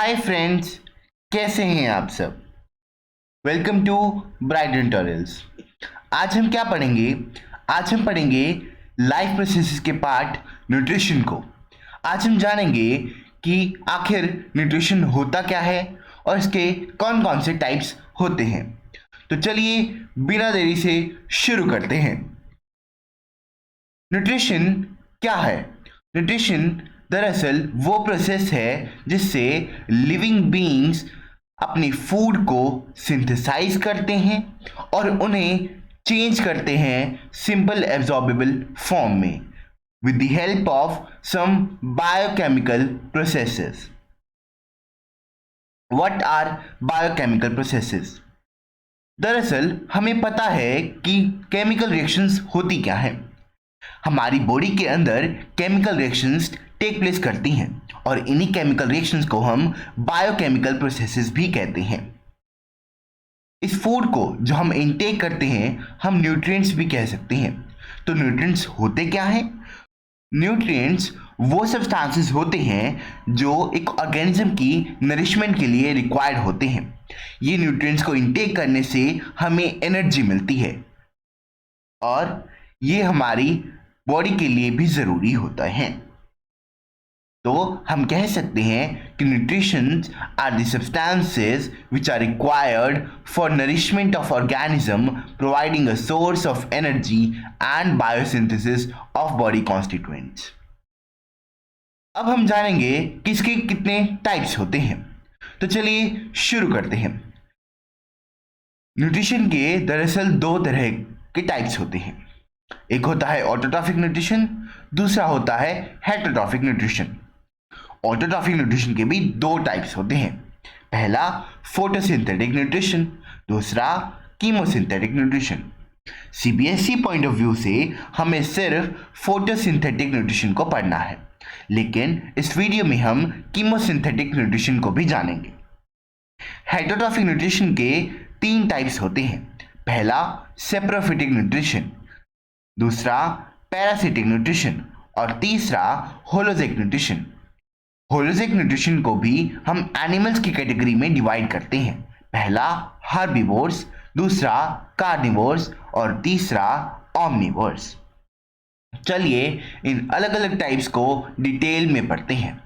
Hi friends, कैसे हैं आप सब। Welcome to bright tutorials. आज हम क्या पढ़ेंगे? आज हम पढ़ेंगे लाइफ प्रोसेसेस के पार्ट न्यूट्रिशन को। आज हम जानेंगे कि आखिर न्यूट्रिशन होता क्या है और इसके कौन कौन से टाइप्स होते हैं। तो चलिए बिना देरी से शुरू करते हैं। न्यूट्रिशन क्या है? न्यूट्रिशन दरअसल वो प्रोसेस है जिससे लिविंग बीइंग्स अपनी फूड को सिंथेसाइज करते हैं और उन्हें चेंज करते हैं सिंपल एब्जॉर्बेबल फॉर्म में with the help of some biochemical processes. What are biochemical processes? दरअसल हमें पता है कि केमिकल रिएक्शंस होती क्या है। हमारी बॉडी के अंदर केमिकल रिएक्शंस टेक प्लेस करती हैं और इन्हीं केमिकल रिएक्शंस को हम बायोकेमिकल प्रोसेसेस भी कहते हैं। इस फूड को जो हम इनटेक करते हैं हम न्यूट्रिएंट्स भी कह सकते हैं। तो न्यूट्रिएंट्स होते क्या हैं? न्यूट्रिएंट्स वो सब्सटेंसेस होते हैं जो एक ऑर्गेनिज्म की नरिशमेंट के लिए रिक्वायर्ड होते हैं। ये न्यूट्रिएंट्स को इनटेक करने से हमें एनर्जी मिलती है और ये हमारी बॉडी के लिए भी ज़रूरी होता है। तो हम कह सकते हैं कि nutrition are the substances which are required for nourishment of organism, providing a source of energy and biosynthesis of body constituents. अब हम जानेंगे कि इसके कितने टाइप्स होते हैं। तो चलिए शुरू करते हैं। न्यूट्रिशन के दरअसल दो तरह के टाइप्स होते हैं। एक होता है ऑटोट्रॉफिक न्यूट्रिशन, दूसरा होता है हेटरोट्रॉफिक न्यूट्रिशन। ऑटोट्रॉफिक न्यूट्रिशन के भी दो टाइप्स होते हैं। पहला फोटोसिंथेटिक न्यूट्रिशन, दूसरा chemosynthetic nutrition. CBSE point of view से हमें सिर्फ फोटोसिंथेटिक न्यूट्रिशन को पढ़ना है, लेकिन इस वीडियो में हम कीमोसिंथेटिक न्यूट्रिशन को भी जानेंगे। हेटरोट्रॉफिक न्यूट्रिशन के तीन टाइप्स होते हैं। पहला सेप्रोफिटिक न्यूट्रिशन, दूसरा पैरासिटिक न्यूट्रिशन और तीसरा होलोजिक न्यूट्रिशन। होलोजिक न्यूट्रिशन को भी हम एनिमल्स की कैटेगरी में डिवाइड करते हैं। पहला हर्बीवोर्स, दूसरा कार्निवोर्स और तीसरा ऑमनिवोर्स। चलिए इन अलग अलग टाइप्स को डिटेल में पढ़ते हैं।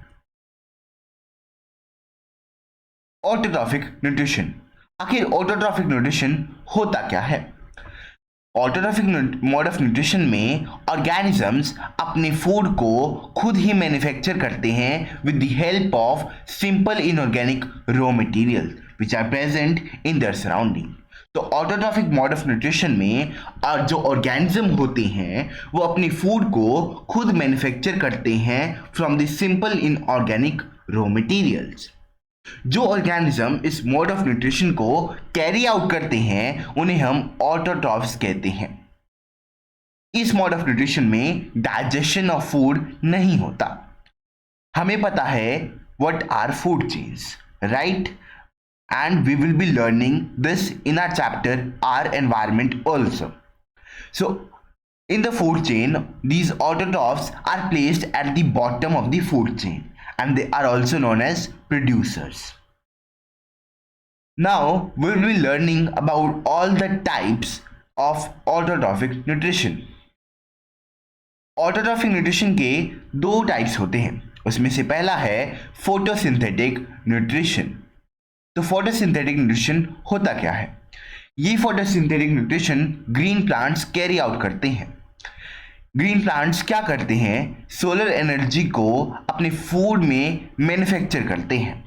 Autotrophic nutrition. आखिर ऑटोट्रॉफिक न्यूट्रिशन होता क्या है? ऑटोट्रॉफिक मोड ऑफ न्यूट्रिशन में ऑर्गेनिजम्स अपने फूड को खुद ही मैन्युफैक्चर करते हैं with the help of simple inorganic raw material which are present in their surrounding. तो ऑटोट्रॉफिक मोड ऑफ न्यूट्रिशन में जो ऑर्गेनिज्म होते हैं वो अपनी फूड को खुद मैन्युफैक्चर करते हैं from the simple inorganic raw materials. जो ऑर्गेनिज्म इस मोड ऑफ न्यूट्रिशन को कैरी आउट करते हैं उन्हें हम ऑटोट्रॉफ्स कहते हैं। इस मोड ऑफ न्यूट्रिशन में डाइजेशन ऑफ फूड नहीं होता। हमें पता है what are food chains, right? And we will be learning this in our chapter our environment also. So in the food chain, these autotrophs are placed at the bottom of the food chain and they are also known as producers. Now we will be learning about all the types of autotrophic nutrition. Autotrophic nutrition के दो types होते हैं। उसमें से पहला है photosynthetic nutrition. तो photosynthetic nutrition होता क्या है? ये photosynthetic nutrition green plants carry out करते हैं। ग्रीन प्लांट्स क्या करते हैं? सोलर एनर्जी को अपने फूड में मैन्युफैक्चर करते हैं।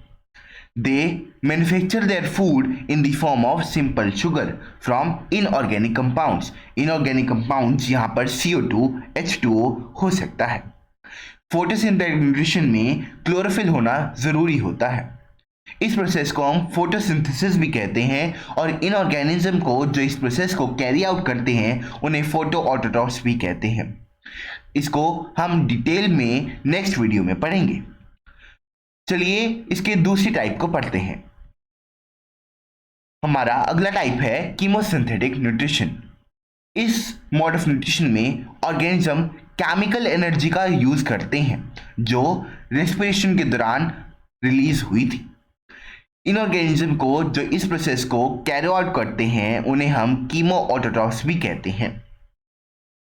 They manufacture their food in the form of simple sugar from inorganic compounds. Inorganic compounds यहाँ पर CO2, H2O हो सकता है। फोटोसिंथेटिक न्यूट्रिशन में क्लोरोफिल होना ज़रूरी होता है। इस प्रोसेस को हम फोटोसिंथेसिस भी कहते हैं और इन ऑर्गेनिज्म को जो इस प्रोसेस को कैरी आउट करते हैं उन्हें फोटो ऑटोट्रॉफ्स भी कहते हैं। इसको हम डिटेल में नेक्स्ट वीडियो में पढ़ेंगे। चलिए इसके दूसरी टाइप को पढ़ते हैं। हमारा अगला टाइप है कीमोसिंथेटिक न्यूट्रिशन। इस मोड ऑफ न्यूट्रिशन में ऑर्गेनिज्म केमिकल एनर्जी का यूज करते हैं जो रेस्पिरेशन के दौरान रिलीज हुई थी। इन ऑर्गेनिज्म को जो इस प्रोसेस को कैरी आउट करते हैं उन्हें हम कीमो ऑटोट्रॉफ्स भी कहते हैं।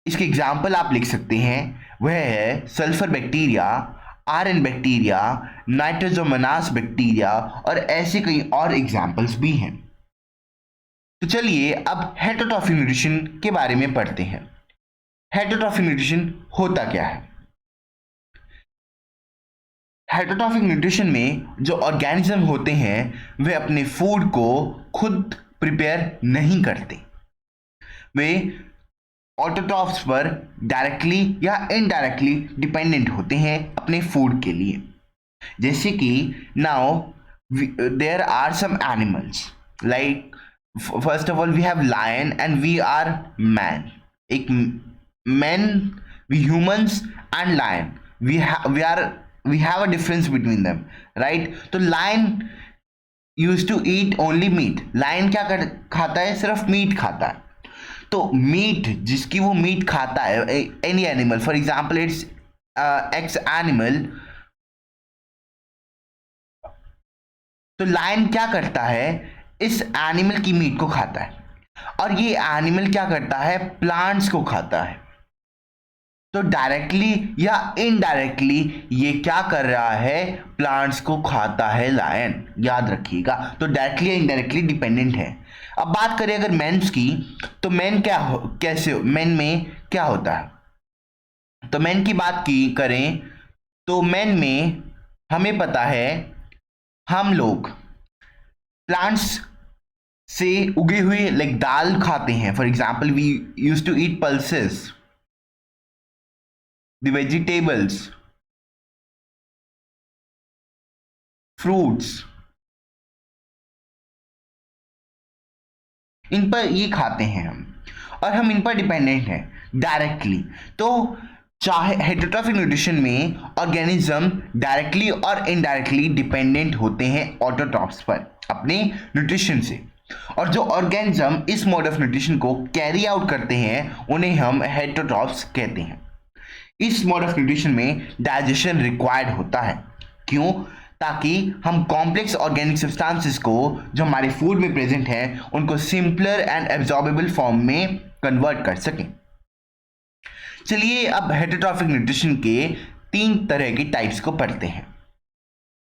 इसके एग्जाम्पल आप लिख सकते हैं, वह है sulphur bacteria, iron bacteria, nitrosomonas bacteria और ऐसे कई और एग्जाम्पल्स भी हैं। तो चलिए अब हेटेरोट्रॉफिक न्यूट्रिशन के बारे में पढ़ते हैं। हेटेरोट्रॉफिक न्यूट्रिशन होता क्या है? हेटेरोट्रॉफिक न्यूट्रिशन में जो ऑर्गेनिज्म होते हैं वे अपने फूड को खुद प्रिपेयर नहीं करते, वे ऑटोट्रॉफ्स पर डायरेक्टली या इनडायरेक्टली डिपेंडेंट होते हैं अपने फूड के लिए। जैसे कि now there are some animals like first of all we have lion and we are man. एक man, we humans and lion, we have a difference between them, right? तो lion use to eat only meat. Lion क्या खाता है? सिर्फ meet खाता है। तो meet, जिसकी वो मीट खाता है, any animal, for example it's x animal, तो लायन क्या करता है? इस एनिमल की मीट को खाता है। और ये एनिमल क्या करता है? प्लांट्स को खाता है। तो डायरेक्टली या इनडायरेक्टली ये क्या कर रहा है? प्लांट्स को खाता है लायन, याद रखिएगा। तो डायरेक्टली या इनडायरेक्टली डिपेंडेंट है। अब बात करें अगर मेंस की, तो मेन कैसे मेन में क्या होता है? तो मेन की बात की करें तो मेन में हमें पता है, हम लोग प्लांट्स से उगे हुए लाइक दाल खाते हैं। For example we use to eat pulses, the vegetables, fruits, इन पर ये खाते हैं हम, और हम इन पर डिपेंडेंट हैं डायरेक्टली। तो चाहे हेटेरोट्रॉफिक न्यूट्रिशन में ऑर्गेनिज्म डायरेक्टली और इनडायरेक्टली डिपेंडेंट होते हैं ऑटोट्रॉफ्स पर अपने न्यूट्रिशन से, और जो ऑर्गेनिज्म इस मोड ऑफ न्यूट्रिशन को कैरी आउट करते हैं उन्हें हम हेटेरोट्रॉफ्स कहते हैं। इस मोड ऑफ न्यूट्रिशन में डाइजेशन रिक्वायर्ड होता है। क्यों? ताकि हम कॉम्प्लेक्स ऑर्गेनिक सब्सटेंसेस को जो हमारे फूड में प्रेजेंट है उनको सिंपलर एंड एब्जॉर्बेबल फॉर्म में कन्वर्ट कर सकें। चलिए अब हेटेरोट्रॉफिक न्यूट्रिशन के 3 तरह के टाइप्स को पढ़ते हैं।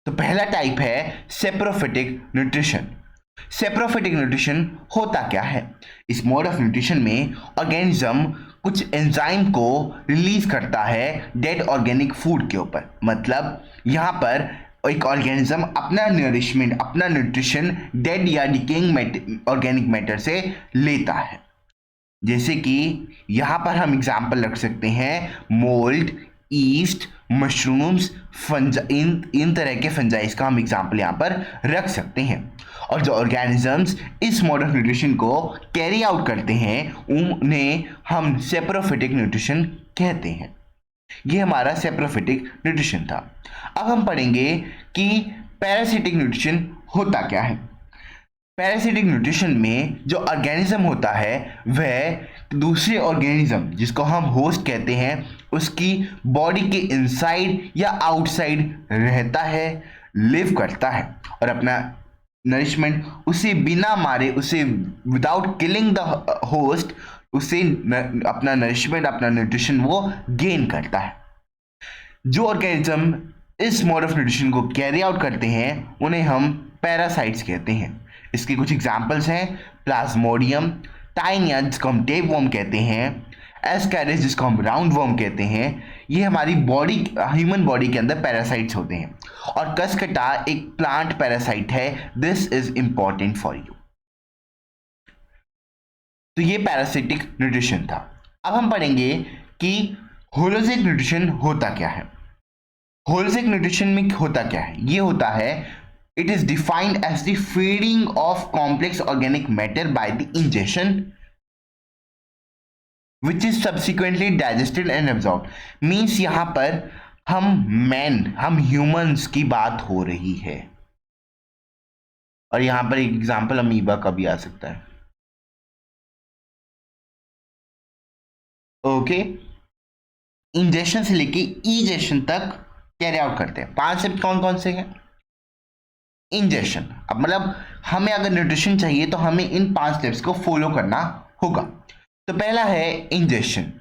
तो पहला टाइप है सेप्रोफिटिक न्यूट्रिशन। सेप्रोफिटिक न्यूट्रिशन होता क्या है? इस मोड ऑफ न्यूट्रिशन में ऑर्गेनिज्म कुछ एंजाइम को रिलीज करता है डेड ऑर्गेनिक फूड के ऊपर। मतलब यहाँ पर एक ऑर्गेनिज्म अपना नरिशमेंट, अपना न्यूट्रिशन डेड या डिकेइंग ऑर्गेनिक मैटर से लेता है। जैसे कि यहाँ पर हम एग्जाम्पल रख सकते हैं मोल्ड, ईस्ट, मशरूम्स, इन तरह के फंजाइस का हम एग्जाम्पल यहाँ पर रख सकते हैं। और जो ऑर्गेनिजम्स इस मोड ऑफ न्यूट्रिशन को कैरी आउट करते हैं उन्हें हम सेप्रोफिटिक न्यूट्रिशन कहते हैं। ये हमारा सेप्रोफिटिक न्यूट्रिशन था। अब हम पढ़ेंगे कि पैरासिटिक न्यूट्रिशन होता क्या है। पैरासिटिक न्यूट्रिशन में जो ऑर्गेनिज्म होता है वह दूसरे ऑर्गेनिज्म जिसको हम होस्ट कहते हैं उसकी बॉडी के इनसाइड या आउटसाइड रहता है, लिव करता है, और अपना नरिशमेंट उसे बिना मारे, उसे विदाउट किलिंग द होस्ट, उसे अपना नरिशमेंट, अपना न्यूट्रिशन वो गेन करता है। जो ऑर्गेनिज्म इस मोड ऑफ न्यूट्रिशन को कैरी आउट करते हैं उन्हें हम पैरासाइट्स कहते हैं। इसके कुछ एग्जाम्पल्स हैं प्लाज्मोडियम, टाइनिया जिसको हम टेप वर्म कहते हैं, एस्कैरिस जिसको हम राउंड वर्म कहते हैं। ये हमारी बॉडी, ह्यूमन बॉडी के अंदर पैरासाइट्स होते हैं। और कस्कटा एक प्लांट पैरासाइट है। This is important for you. तो ये पैरासिटिक न्यूट्रिशन था। अब हम पढ़ेंगे कि होलोजिक न्यूट्रिशन होता क्या है। होलोजिक न्यूट्रिशन में होता क्या है? ये होता है, it is defined as the feeding of complex organic matter by the ingestion which is subsequently digested and absorbed। Means यहां पर हम ह्यूमंस की बात हो रही है, और यहां पर एक एग्जांपल अमीबा का भी आ सकता है। ओके, इंजेक्शन से लेके इजेक्शन तक कैरी आउट करते हैं। 5 स्टेप कौन कौन से हैं? इंजेशन। अब मतलब हमें अगर न्यूट्रिशन चाहिए तो हमें इन 5 स्टेप्स को फॉलो करना होगा। तो पहला है इंजेशन।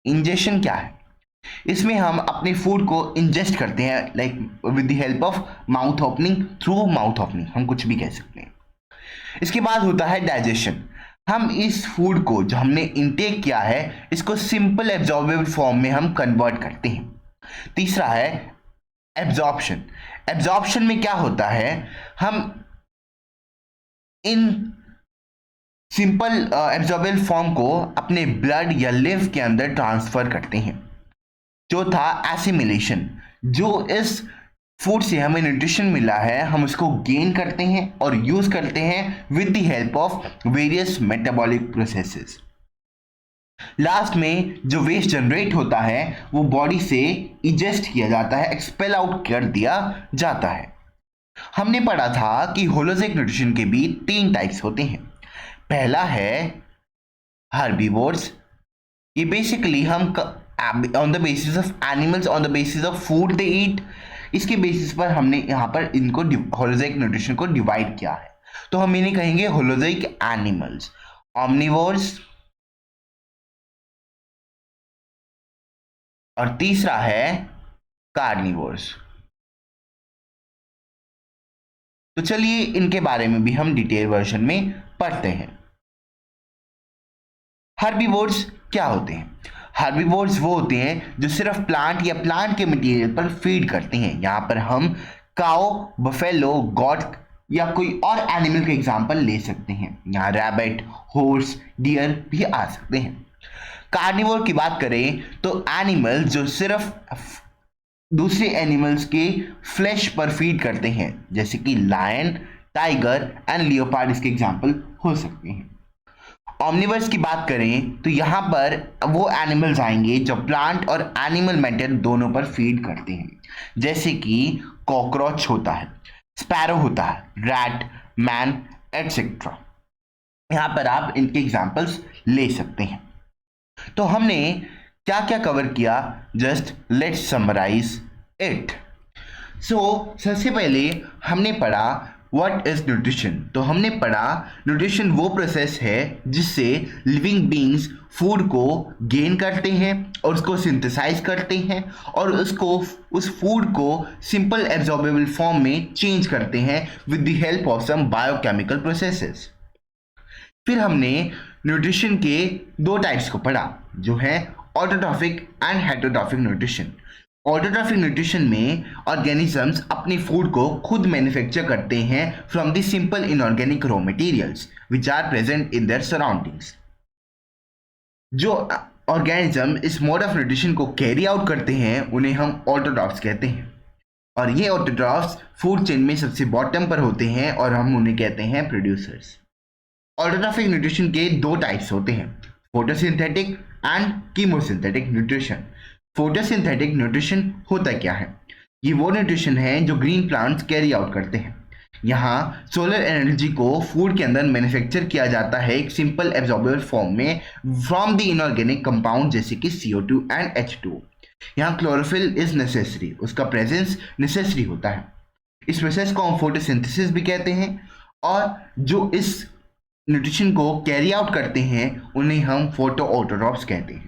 इंजेशन क्या है? इसमें हम अपने फूड को इंजेस्ट करते हैं, like with the help of mouth opening, through mouth opening, हम कुछ भी कह सकते हैं। इसके बाद होता है डाइजेशन। हम इस फूड को जो हमने इनटेक किया है इसको सिंपल एब्जॉर्बेबल फॉर्म में हम कन्वर्ट करते हैं। तीसरा है एब्जॉर्प्शन। एब्जॉर्प्शन में क्या होता है, हम इन सिंपल एब्जॉर्बेबल फॉर्म को अपने ब्लड या लिव के अंदर ट्रांसफर करते हैं। चौथा एसिमिलेशन। जो इस फूड से हमें न्यूट्रिशन मिला है हम उसको गेन करते हैं और यूज करते हैं with the help of various metabolic processes. Last में जो वेस्ट जनरेट होता है वो बॉडी से इजेस्ट किया जाता है, एक्सपेल आउट कर दिया जाता है। हमने पढ़ा था कि होलोजिक न्यूट्रिशन के भी 3 टाइप्स होते हैं। पहला है हर्बीवोर्स। ये बेसिकली हम on the basis of animals, on the basis of food they eat, इसके बेसिस पर हमने यहाँ पर इनको होलोजिक न्यूट्रिशन को डिवाइड किया है। तो हम इन्हें कहेंगे होलोजिक एनिमल्स। ऑमनिवोर्स, और तीसरा है कार्निवोर्स। तो चलिए इनके बारे में भी हम डिटेल वर्जन में पढ़ते हैं। हर्बीवोर्स क्या होते हैं? हर्बीवोर्स वो होते हैं जो सिर्फ प्लांट या प्लांट के मटेरियल पर फीड करते हैं। यहाँ पर हम काओ, बफेलो, गॉट या कोई और एनिमल के एग्जांपल ले सकते हैं। यहाँ रैबिट, हॉर्स, डियर भी आ सकते हैं। कार्निवोर की बात करें तो एनिमल जो सिर्फ दूसरे एनिमल्स के फ्लैश पर फीड करते हैं, जैसे कि लायन, टाइगर एंड लियोपार्ड इसके एग्जांपल हो सकते हैं। ऑमनिवर्स की बात करें तो यहाँ पर वो एनिमल्स आएंगे जो प्लांट और एनिमल मैटर दोनों पर फीड करते हैं, जैसे कि कॉकरोच होता है, स्पैरो होता है, रैट, मैन एटसेट्रा। यहाँ पर आप इनके एग्जांपल्स ले सकते हैं। तो हमने क्या क्या कवर किया, जस्ट लेट्स समराइज इट। सबसे पहले हमने पढ़ा व्हाट इज न्यूट्रिशन। तो हमने पढ़ा न्यूट्रिशन वो प्रोसेस है जिससे लिविंग बींग्स फूड को गेन करते हैं और उसको सिंथेसाइज करते हैं और उस फूड को सिंपल एब्जॉर्बेबल फॉर्म में चेंज करते हैं with the help of some biochemical processes. फिर हमने न्यूट्रिशन के 2 टाइप्स को पढ़ा, जो है autotrophic and heterotrophic nutrition. Autotrophic nutrition में ऑर्गेनिजम्स अपने फूड को खुद मैन्युफैक्चर करते हैं from the simple inorganic raw materials which are present in their surroundings. जो ऑर्गेनिज्म इस मोड ऑफ न्यूट्रिशन को कैरी आउट करते हैं उन्हें हम ऑटोट्रॉफ्स कहते हैं, और ये ऑटोट्रॉफ्स फूड चेन में सबसे बॉटम पर होते हैं और हम उन्हें कहते हैं प्रोड्यूसर्स। ऑटोट्रॉफिक न्यूट्रिशन के 2 टाइप्स होते हैं, photosynthetic and chemosynthetic nutrition. Photosynthetic nutrition होता क्या है? ये वो न्यूट्रिशन है जो ग्रीन प्लांट्स कैरी आउट करते हैं। यहाँ सोलर एनर्जी को फूड के अंदर मैन्युफैक्चर किया जाता है एक सिंपल एब्जॉर्बेबल फॉर्म में फ्रॉम द इनऑर्गेनिक कंपाउंड जैसे कि CO2 एंड H2O। यहाँ क्लोरोफिल इज नेसेसरी, उसका प्रेजेंस नेसेसरी होता है। इस प्रोसेस को हम फोटोसिंथेसिस भी कहते हैं, और जो इस न्यूट्रिशन को कैरी आउट करते हैं उन्हें हम फोटो ऑटोट्रॉफ्स कहते हैं।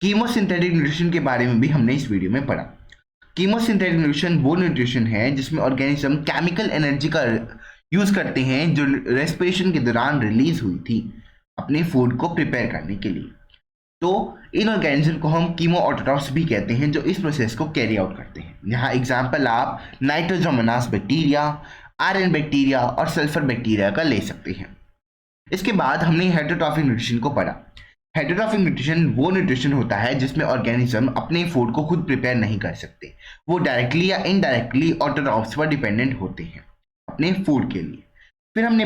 कीमोसिंथेटिक न्यूट्रिशन के बारे में भी हमने इस वीडियो में पढ़ा। कीमोसिंथेटिक न्यूट्रिशन वो न्यूट्रिशन है जिसमें ऑर्गेनिज्म केमिकल एनर्जी का यूज करते हैं जो रेस्पिरेशन के दौरान रिलीज हुई थी अपने फूड को प्रिपेयर करने के लिए। तो इन ऑर्गेनिज्म को हम कीमो ऑटोट्रॉफ्स भी कहते हैं जो इस प्रोसेस को कैरी आउट करते हैं। यहाँ एग्जाम्पल आप नाइट्रोजोमोनास बैक्टीरिया, आयरन बैक्टीरिया और सल्फर बैक्टीरिया का ले सकते हैं। इसके बाद हमने हेटेरोट्रॉफिक न्यूट्रिशन को पढ़ा। हेटेरोट्रॉफिक न्यूट्रिशन वो न्यूट्रिशन होता है जिसमें ऑर्गेनिज्म अपने फूड को खुद प्रिपेयर नहीं कर सकते, वो डायरेक्टली या इनडायरेक्टली ऑटोट्रॉफ्स पर डिपेंडेंट होते हैं अपने फूड के लिए। फिर हमने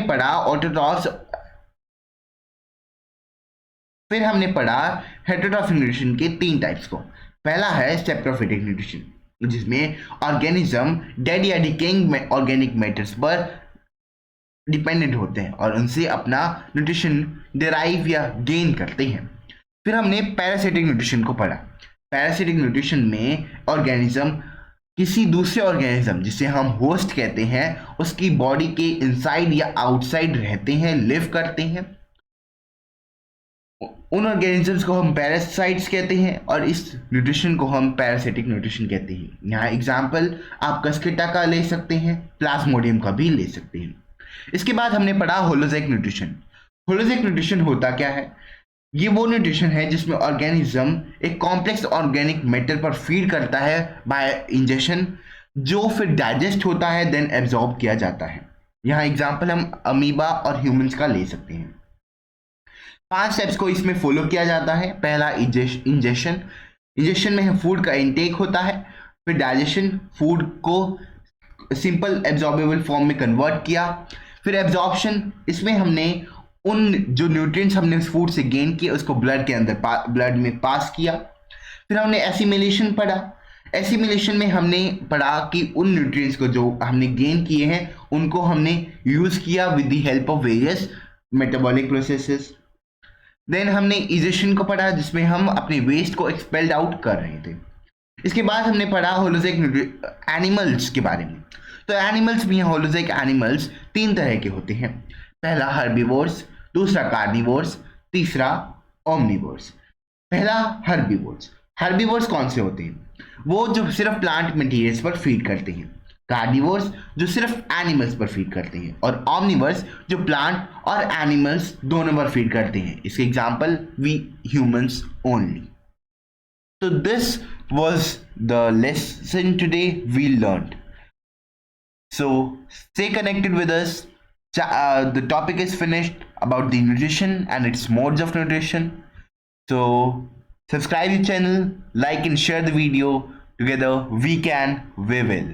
पढ़ा हेटेरोट्रॉफिक न्यूट्रिशन के 3 टाइप्स को। पहला है सेप्रोफिटिक न्यूट्रिशन, जिसमें ऑर्गेनिज्म डेड या डिकेइंग ऑर्गेनिक मैटर्स पर डिपेंडेंट होते हैं और उनसे अपना न्यूट्रिशन डिराइव या गेन करते हैं। फिर हमने पैरासिटिक न्यूट्रिशन को पढ़ा। पैरासिटिक न्यूट्रिशन में ऑर्गेनिज्म किसी दूसरे ऑर्गेनिज्म जिसे हम होस्ट कहते हैं उसकी बॉडी के इनसाइड या आउटसाइड रहते हैं, लिव करते हैं। उन ऑर्गेनिजम्स को हम पैरासाइट्स कहते हैं और इस न्यूट्रिशन को हम पैरासिटिक न्यूट्रिशन कहते हैं। यहाँ एग्जाम्पल आप कस्केटा का ले सकते हैं, प्लाज्मोडियम का भी ले सकते हैं। इसके बाद हमने पढ़ा होलोजैक न्यूट्रिशन। होलोजैक न्यूट्रिशन होता क्या है? ये वो न्यूट्रिशन है जिसमें ऑर्गेनिज्म एक कॉम्प्लेक्स ऑर्गेनिक मैटर पर फीड करता है बाय इंजेक्शन, जो फिर डाइजेस्ट होता है, देन एब्जॉर्ब किया जाता है। यहाँ एग्जाम्पल हम अमीबा और ह्यूमंस का ले सकते हैं। 5 स्टेप्स को इसमें फॉलो किया जाता है। पहला इंजेक्शन। इंजेक्शन में फूड का इंटेक होता है, फिर डाइजेशन, फूड को सिंपल एब्जॉर्बेबल फॉर्म में कन्वर्ट किया, फिर एब्जॉर्प्शन, इसमें हमने उन जो न्यूट्रिएंट्स हमने उस फूड से गेन किए उसको ब्लड के अंदर ब्लड में पास किया। फिर हमने एसिमिलेशन पढ़ा। एसिमिलेशन में हमने पढ़ा कि उन न्यूट्रिएंट्स को जो हमने गेन किए हैं उनको हमने यूज किया with the help of various metabolic processes. Then हमने इजेशन को पढ़ा जिसमें हम अपने वेस्ट को एक्सपेल्ड आउट कर रहे थे। इसके बाद हमने पढ़ा होलोजैक एनिमल्स के बारे में। तो एनिमल्स भी हैं, होलोजैक एनिमल्स 3 तरह के होते हैं। पहला हर्बीवोर्स, दूसरा कार्निवोर्स, तीसरा ओमनिवोर्स। पहला हर्बीवोर्स। हर्बीवोर्स कौन से होते हैं? वो जो सिर्फ प्लांट मटेरियल्स पर फीड करते हैं। कार्निवोर्स जो सिर्फ एनिमल्स पर फीड करते हैं, और ओमनिवर्स जो प्लांट और एनिमल्स दोनों पर फीड करते हैं। इसके example we humans only. So this was the lesson today we learned. So stay connected with us. The topic is finished about the nutrition and its modes of nutrition. So subscribe the channel, like and share the video. Together we can, we will.